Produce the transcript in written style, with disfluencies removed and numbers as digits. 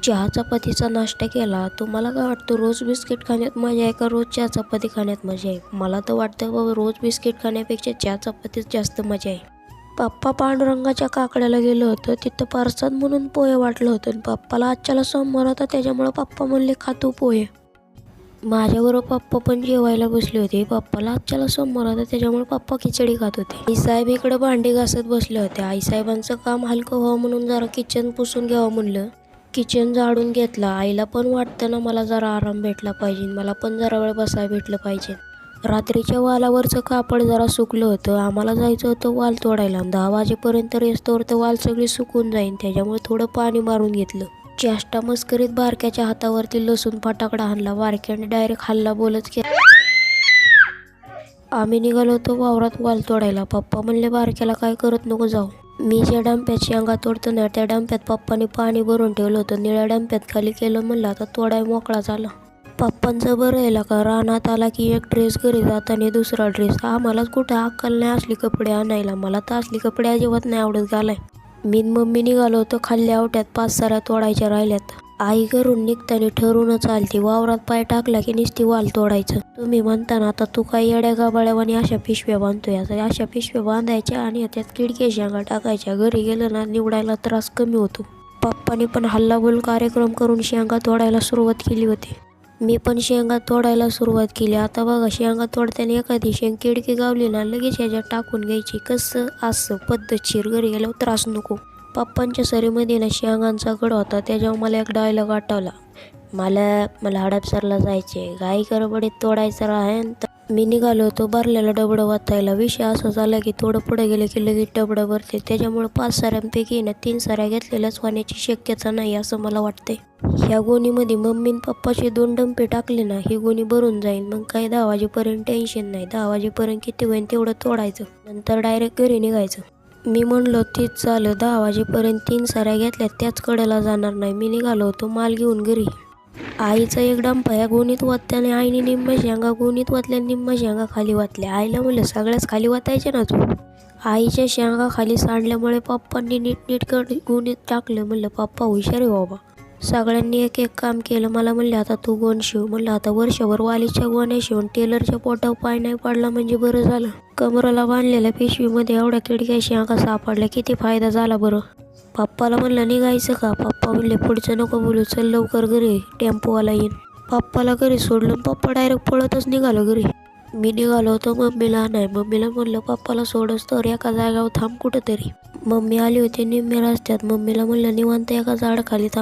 चहा चपातीचा नाश्ता केला. तुम्हाला काय वाटतं, रोज बिस्किट खाण्यात मजा आहे का रोज चहा चपाती खाण्यात मजा आहे? मला तर वाटतं बाबा, रोज बिस्किट खाण्यापेक्षा चहा चपातीत जास्त मजा आहे. पप्पा पांडुरंगाच्या काकड्याला गेलं होतं. तिथं प्रसाद म्हणून पोहे वाटलं होतं आणि पप्पाला आजच्याला सोमवार होता, त्याच्यामुळे पप्पा म्हणले खा तू पोहे. माझ्याबरोबर पप्पा पण जेवायला बसले होते. पप्पाला आजच्याला सोमवार होता, त्याच्यामुळे पप्पा खिचडी खात होते. आईसाहेब इकडे भांडी घासत बसले होते. आईसाहेबांचं काम हलकं व्हावं म्हणून जरा किचन पुसून घ्यावं म्हणलं. किचन झाडून घेतला. आईला पण वाटतं ना, मला जरा आराम भेटला पाहिजे, मला पण जरा वेळ बसायला भेटलं पाहिजे. रात्रीच्या वालावरचं कापड जरा सुकलं होतं. आम्हाला जायचं होतं वाल तोडायला. 10 वाजेपर्यंत रेस्तोवर तर वाल सगळी सुकून जाईन, त्याच्यामुळे थोडं पाणी मारून घेतलं. चेष्टा मस्करीत बारक्याच्या हातावरती लसूण फटाकडा हाणला. बारक्याने डायरेक्ट हल्ला बोलच केला. आम्ही निघालो होतो वावरात वाल तोडायला. पप्पा म्हणले बारक्याला काय करत नको जाऊ. मी ज्या डंप्यात शेंगा तोडतो ना, त्या डंप्यात पप्पाने पाणी भरून ठेवलं होतं. निळ्या डंप्यात खाली केलं. म्हणलं आता तोडाय मोकळा झाला. पप्पांचं बरं आहे का, रानात आला की एक ड्रेस, घरी जाताना दुसरा ड्रेस. आम्हालाच कुठं अक्कल नाही असली कपडे आणायला. मला तर असली कपडे अजिबात नाही आवडत घालाय. मी मम्मी निघालो होतो. खाल्ल्या आवट्यात 5 साऱ्या तोडायच्या राहिल्यात. आई घरून निघताना ठरूनच आलती, वावरात पाय टाकला की नुसती वाल तोडायचं. तुम्ही म्हणता ना, आता तू काय येड्या गाबाळ्यावानी अशा पिशव्या बांधतोय? आता अशा पिशव्या बांधायच्या आणि त्यात किडके शेंगा टाकायच्या. घरी गेलं ना, निवडायला त्रास कमी होतो. पप्पानी पण हल्लाबोल कार्यक्रम करून शेंगा तोडायला सुरुवात केली होती. मी पण शेंगा तोडायला सुरुवात केली. आता बघा, शेंगा तोडताना एखादी शेंग किडकी गावली ना, लगेच ह्याच्यात टाकून घ्यायची. कसं असं पद्धतशीर, घरी गेल्यावर त्रास नको. पप्पांच्या सरीमध्ये ना शेंगांचा गड होता. त्याच्यावर मला एक डायलॉग आठवला. मला हडपसरला जायचे, घाई गडबडीत तोडायचं राहे. मी निघालो होतो भरलेला डबडं वाचायला. विषय असं झाला की थोडं पुढे गेले की लगेच डबडं भरते. त्याच्यामुळे 5 साऱ्यांपैकी ना 3 साऱ्या घेतलेल्याच होण्याची शक्यता नाही असं मला वाटते. ह्या गोणीमध्ये मम्मीन पप्पाचे 2 डंपे टाकले ना, ही गोणी भरून जाईल. मग काही 10 वाजेपर्यंत टेन्शन नाही. 10 वाजेपर्यंत किती होईल तेवढं तोडायचं, नंतर डायरेक्ट घरी निघायचं. मी म्हणलो तीच झालं. 10 वाजेपर्यंत 3 साऱ्या घेतल्यात, त्याच कडेला जाणार नाही. मी निघालो होतो माल घेऊन घरी. आईचा एक डंपा या गोणीत वाटल्याने आईने निम्म्या शेंगा गोणीत वाटल्या, निम्म्या शेंगा खाली वाटल्या. आईला म्हणलं सगळ्याच खाली वाटायचे ना तू. आईच्या शेंगा खाली सांडल्यामुळे पप्पांनी नीटनीट गोणीत टाकलं. म्हणलं पप्पा हुशार आहे बाबा. सगळ्यांनी एक एक काम केलं. मला म्हणले आता तू गोण शिव. म्हणलं आता वर्षभर वालीच्या गोण्या शिवून टेलरच्या पोटावर पाय नाही पडला म्हणजे बरं झालं. कमराला बांधलेल्या पिशवीमध्ये एवढ्या किडक्या शेंगा सापडल्या, किती फायदा झाला बरं. पप्पाला म्हणलं निघायचं का? पप्पा म्हणले पुढचं नको बोलू, चल लवकर घरी, टेम्पोवाला येईन. पप्पाला घरी सोडलं. पप्पा डायरेक्ट पळतच निघालो घरी. मी निघालो होतो मम्मीला नाही. मम्मीला म्हणलं पप्पाला सोडस तर एका जागावर थांब कुठंतरी. मम्मी आली होती निम्म्या रस्त्यात. मम्मीला म्हणलं निवांत एका झाडाखाली थांब.